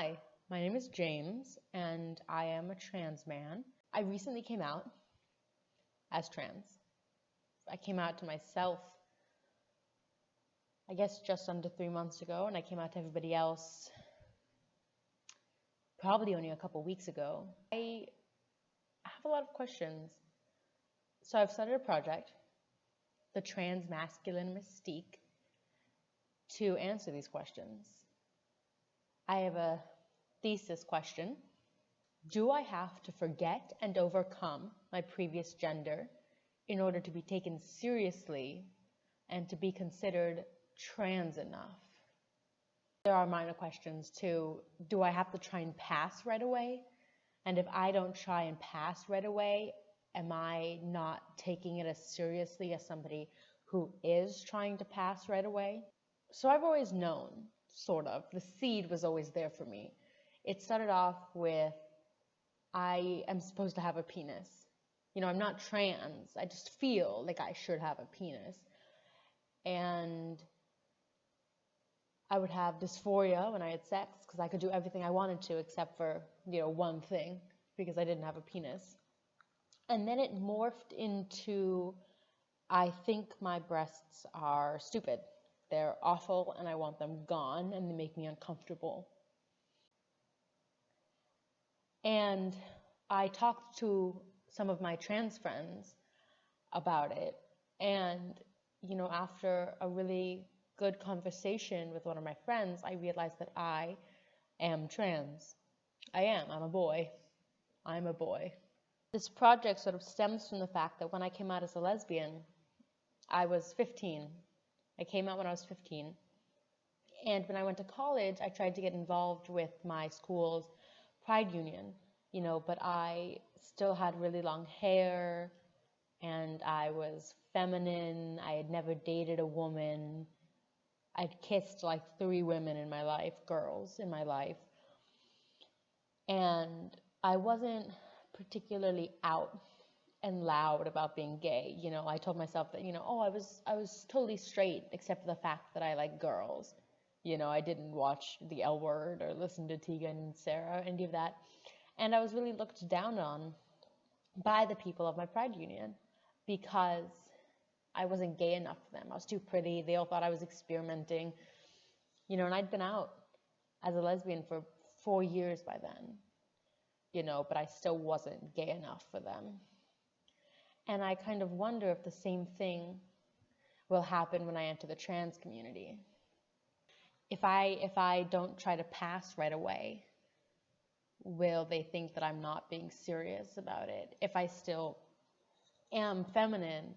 Hi, my name is James, and I am a trans man. I recently came out as trans. I came out to myself, I guess, just under 3 months ago, and I came out to everybody else probably only a couple weeks ago. I have a lot of questions. So I've started a project, the Transmasculine Mystique, to answer these questions. I have a thesis question. Do I have to forget and overcome my previous gender in order to be taken seriously and to be considered trans enough? There are minor questions too. Do I have to try and pass right away? And if I don't try and pass right away, am I not taking it as seriously as somebody who is trying to pass right away? So I've always known, sort of. The seed was always there for me. It started off with, I am supposed to have a penis. I'm not trans. I just feel like I should have a penis. And I would have dysphoria when I had sex because I could do everything I wanted to except for, one thing, because I didn't have a penis. And then it morphed into, I think my breasts are stupid. They're awful and I want them gone and they make me uncomfortable. And I talked to some of my trans friends about it. And, after a really good conversation with one of my friends, I realized that I am trans. I'm a boy. I'm a boy. This project sort of stems from the fact that when I came out as a lesbian, I was 15. I came out when I was 15. And when I went to college, I tried to get involved with my school's pride union, but I still had really long hair and I was feminine. I had never dated a woman. I'd kissed like 3 women in my life, girls in my life. And I wasn't particularly out and loud about being gay. I told myself that, I was totally straight except for the fact that I like girls. I didn't watch The L Word or listen to Tegan and Sarah, any of that. And I was really looked down on by the people of my pride union because I wasn't gay enough for them. I was too pretty. They all thought I was experimenting. And I'd been out as a lesbian for 4 years by then, but I still wasn't gay enough for them. And I kind of wonder if the same thing will happen when I enter the trans community. If I don't try to pass right away, will they think that I'm not being serious about it? If I still am feminine,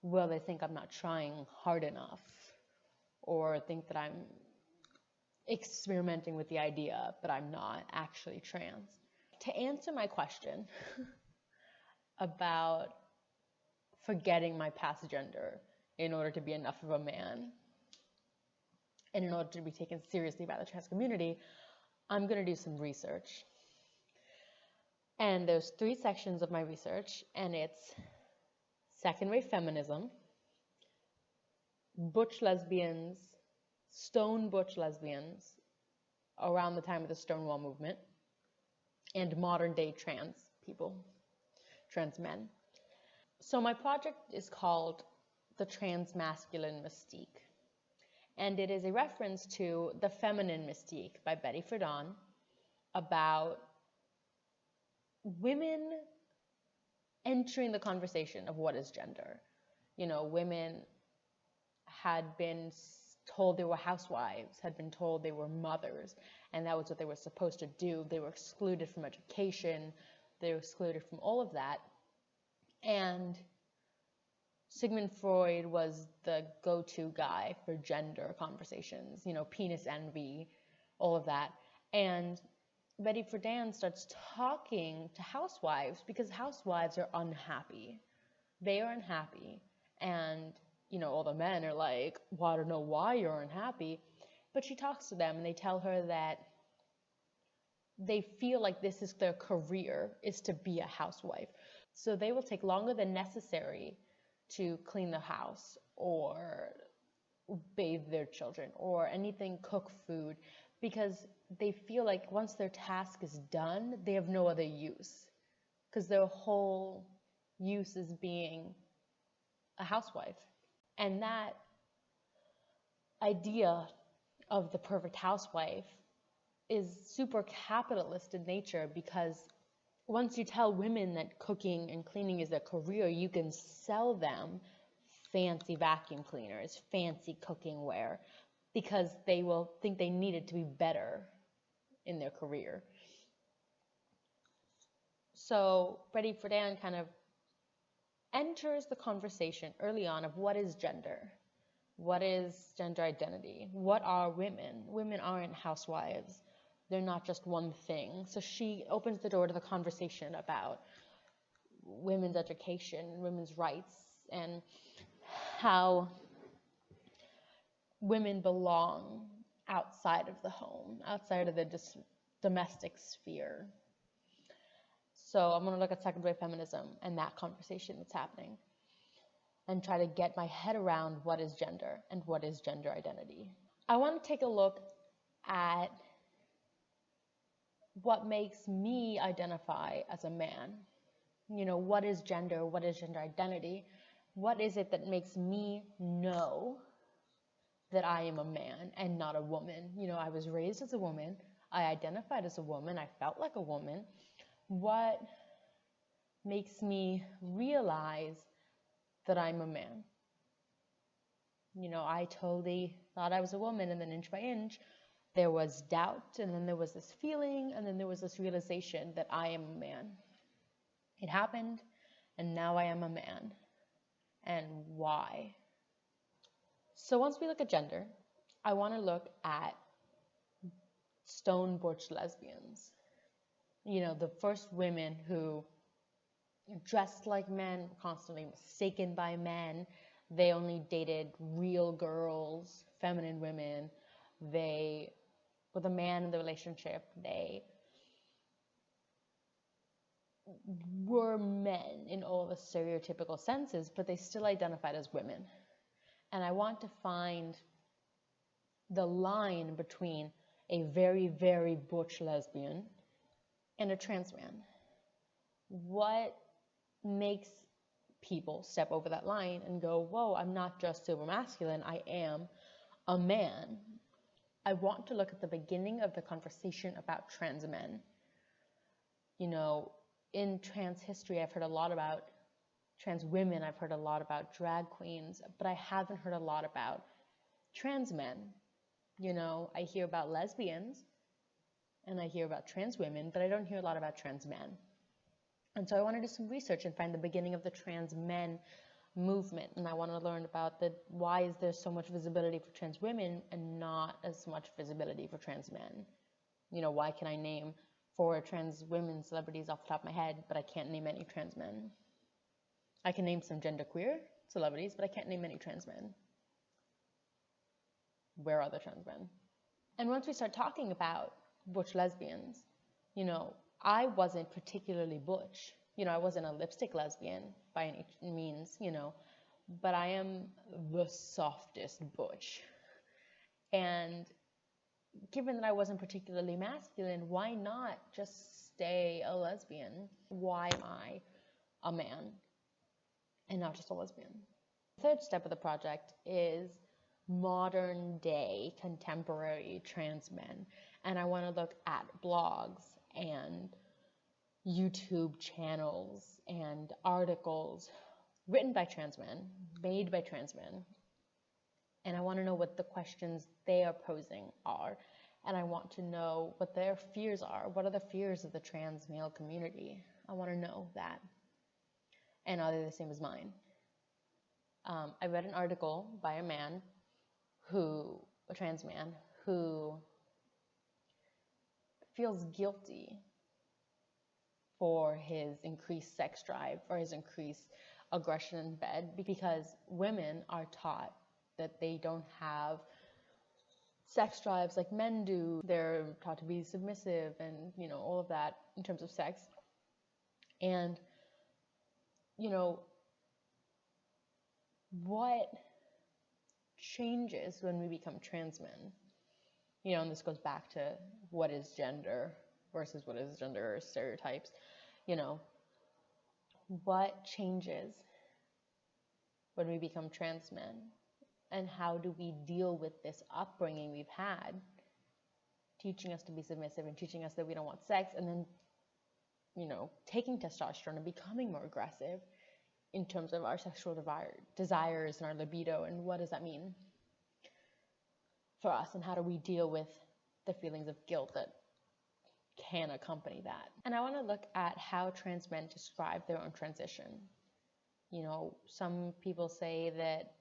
will they think I'm not trying hard enough? Or think that I'm experimenting with the idea, but I'm not actually trans? To answer my question about forgetting my past gender in order to be enough of a man and in order to be taken seriously by the trans community, I'm going to do some research. And there's 3 sections of my research, and it's second-wave feminism, butch lesbians, stone butch lesbians around the time of the Stonewall movement, and modern-day trans people, trans men. So my project is called the Transmasculine Mystique, and it is a reference to The Feminine Mystique by Betty Friedan about women entering the conversation of what is gender. Women had been told they were housewives, had been told they were mothers, and that was what they were supposed to do. They were excluded from education. They were excluded from all of that. And Sigmund Freud was the go-to guy for gender conversations, penis envy, all of that. And Betty Friedan starts talking to housewives because housewives are unhappy. They are unhappy. And, all the men are like, well, I don't know why you're unhappy. But she talks to them and they tell her that they feel like this is their career, is to be a housewife. So they will take longer than necessary to clean the house or bathe their children or anything, cook food, because they feel like once their task is done, they have no other use, because their whole use is being a housewife. And that idea of the perfect housewife is super capitalist in nature, because once you tell women that cooking and cleaning is their career, you can sell them fancy vacuum cleaners, fancy cooking ware, because they will think they need it to be better in their career. So Ready for Dan kind of enters the conversation early on of what is gender? What is gender identity? What are women? Women aren't housewives. They're not just one thing. So she opens the door to the conversation about women's education, women's rights, and how women belong outside of the home, outside of the domestic sphere. So I'm going to look at second wave feminism and that conversation that's happening, and try to get my head around what is gender and what is gender identity. I want to take a look at what makes me identify as a man. What is gender? What is gender identity? What is it that makes me know that I am a man and not a woman? I was raised as a woman. I identified as a woman. I felt like a woman. What makes me realize that I'm a man? I totally thought I was a woman, and then inch by inch, there was doubt, and then there was this feeling, and then there was this realization that I am a man. It happened, and now I am a man. And why? So once we look at gender, I want to look at stone butch lesbians. The first women who dressed like men, constantly mistaken by men. They only dated real girls, feminine women. They were the man in the relationship. They were men in all the stereotypical senses, but they still identified as women. And I want to find the line between a very, very butch lesbian and a trans man. What makes people step over that line and go, whoa, I'm not just super masculine, I am a man. I want to look at the beginning of the conversation about trans men. In trans history, I've heard a lot about trans women, I've heard a lot about drag queens, but I haven't heard a lot about trans men. I hear about lesbians and I hear about trans women, but I don't hear a lot about trans men. And so I want to do some research and find the beginning of the trans men movement. And I want to learn about why is there so much visibility for trans women and not as much visibility for trans men? Why can I name 4 trans women celebrities off the top of my head, but I can't name any trans men? I can name some genderqueer celebrities, but I can't name any trans men. Where are the trans men? And once we start talking about butch lesbians, I wasn't particularly butch. I wasn't a lipstick lesbian by any means, but I am the softest butch. And given that I wasn't particularly masculine, why not just stay a lesbian? Why am I a man and not just a lesbian? The third step of the project is modern day contemporary trans men. And I want to look at blogs and YouTube channels and articles written by trans men, made by trans men. And I want to know what the questions they are posing are. And I want to know what their fears are. What are the fears of the trans male community? I want to know that. And are they the same as mine? I read an article by a trans man, who feels guilty for his increased sex drive or his increased aggression in bed, because women are taught that they don't have sex drives like men do. They're taught to be submissive and, all of that in terms of sex. And, what changes when we become trans men? And this goes back to what is gender versus what is gender stereotypes. What changes when we become trans men? And how do we deal with this upbringing we've had, teaching us to be submissive and teaching us that we don't want sex, and then, taking testosterone and becoming more aggressive in terms of our sexual desires and our libido, and what does that mean for us, and how do we deal with the feelings of guilt that can accompany that? And I want to look at how trans men describe their own transition. Some people say that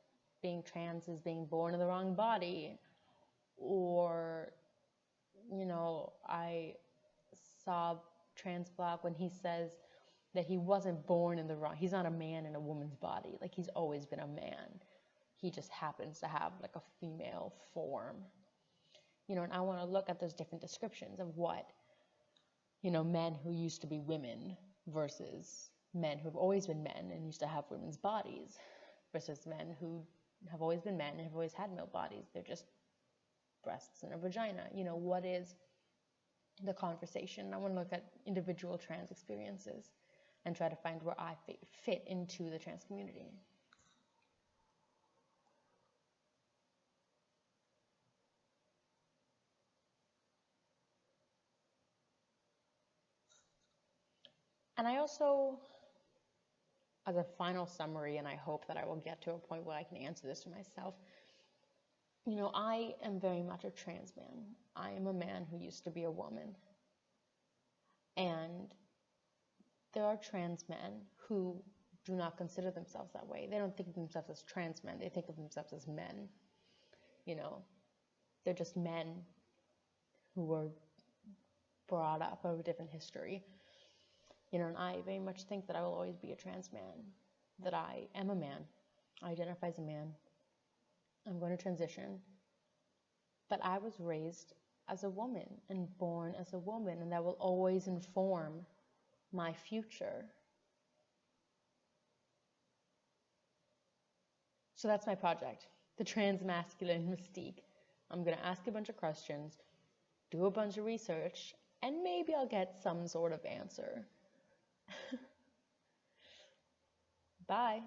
being trans is being born in the wrong body, or, I saw trans blog when he says that he wasn't born in the wrong, he's not a man in a woman's body, like he's always been a man, he just happens to have like a female form, and I want to look at those different descriptions of what, men who used to be women versus men who have always been men and used to have women's bodies versus men who have always been men and have always had male bodies. They're just breasts and a vagina. What is the conversation? I want to look at individual trans experiences and try to find where I fit into the trans community. And I also, as a final summary, and I hope that I will get to a point where I can answer this for myself, I am very much a trans man. I am a man who used to be a woman. And there are trans men who do not consider themselves that way. They don't think of themselves as trans men. They think of themselves as men. They're just men who were brought up of a different history. And I very much think that I will always be a trans man, that I am a man. I identify as a man. I'm going to transition. But I was raised as a woman and born as a woman, and that will always inform my future. So that's my project, the Transmasculine Mystique. I'm going to ask a bunch of questions, do a bunch of research, and maybe I'll get some sort of answer. Bye.